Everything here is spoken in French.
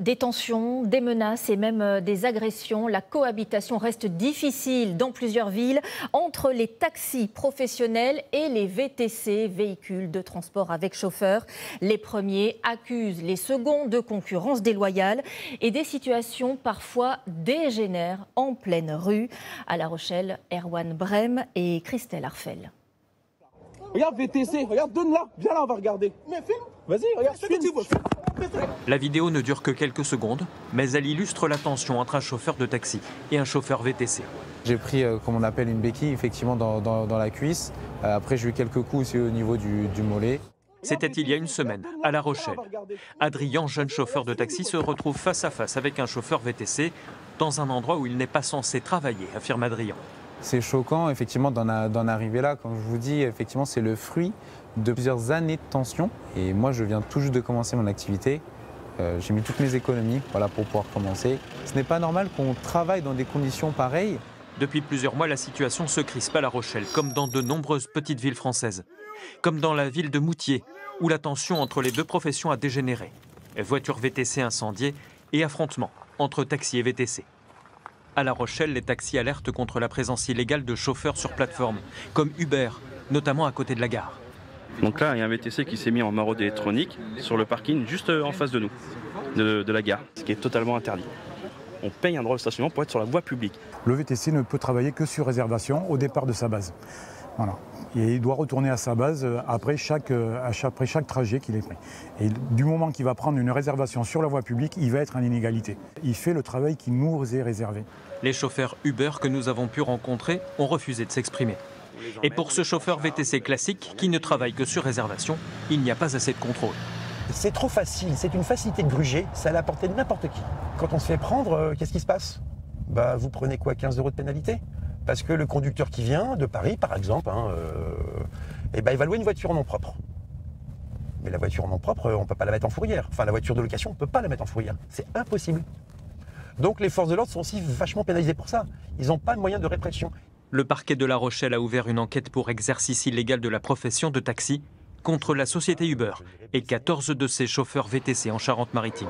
Des tensions, des menaces et même des agressions. La cohabitation reste difficile dans plusieurs villes entre les taxis professionnels et les VTC, véhicules de transport avec chauffeur. Les premiers accusent les seconds de concurrence déloyale et des situations parfois dégénèrent en pleine rue. À La Rochelle, Erwan Brem et Christelle Arfel. Regarde VTC, regarde, donne-la, viens là, on va regarder. Mais filme. Vas-y, regarde, filme. La vidéo ne dure que quelques secondes, mais elle illustre la tension entre un chauffeur de taxi et un chauffeur VTC. J'ai pris, comme on appelle, une béquille, effectivement, dans la cuisse. Après, j'ai eu quelques coups aussi au niveau du mollet. C'était il y a une semaine, à La Rochelle. Adrien, jeune chauffeur de taxi, se retrouve face à face avec un chauffeur VTC dans un endroit où il n'est pas censé travailler, affirme Adrien. C'est choquant, effectivement, d'en arriver là. Comme je vous dis, effectivement, c'est le fruit de plusieurs années de tension. Et moi, je viens tout juste de commencer mon activité. J'ai mis toutes mes économies pour pouvoir commencer. Ce n'est pas normal qu'on travaille dans des conditions pareilles. Depuis plusieurs mois, la situation se crispe à La Rochelle, comme dans de nombreuses petites villes françaises. Comme dans la ville de Moutier, où la tension entre les deux professions a dégénéré. Voitures VTC incendiées et affrontements entre taxis et VTC. À La Rochelle, les taxis alertent contre la présence illégale de chauffeurs sur plateforme, comme Uber, notamment à côté de la gare. Donc là, il y a un VTC qui s'est mis en maraude électronique sur le parking juste en face de nous, de la gare, ce qui est totalement interdit. On paye un droit de stationnement pour être sur la voie publique. Le VTC ne peut travailler que sur réservation au départ de sa base. Voilà. Et il doit retourner à sa base après chaque trajet qu'il ait pris. Et du moment qu'il va prendre une réservation sur la voie publique, il va être en inégalité. Il fait le travail qui nous est réservé. Les chauffeurs Uber que nous avons pu rencontrer ont refusé de s'exprimer. Et pour ce chauffeur VTC classique qui ne travaille que sur réservation, il n'y a pas assez de contrôle. C'est trop facile, c'est une facilité de gruger, c'est à la portée de n'importe qui. Quand on se fait prendre, qu'est-ce qui se passe? Vous prenez quoi, 15 € de pénalité? Parce que le conducteur qui vient de Paris, par exemple, il va louer une voiture en nom propre. Mais la voiture en nom propre, on ne peut pas la mettre en fourrière. Enfin, la voiture de location, on ne peut pas la mettre en fourrière. C'est impossible. Donc les forces de l'ordre sont aussi vachement pénalisées pour ça. Ils n'ont pas de moyens de répression. Le parquet de La Rochelle a ouvert une enquête pour exercice illégal de la profession de taxi contre la société Uber et 14 de ses chauffeurs VTC en Charente-Maritime.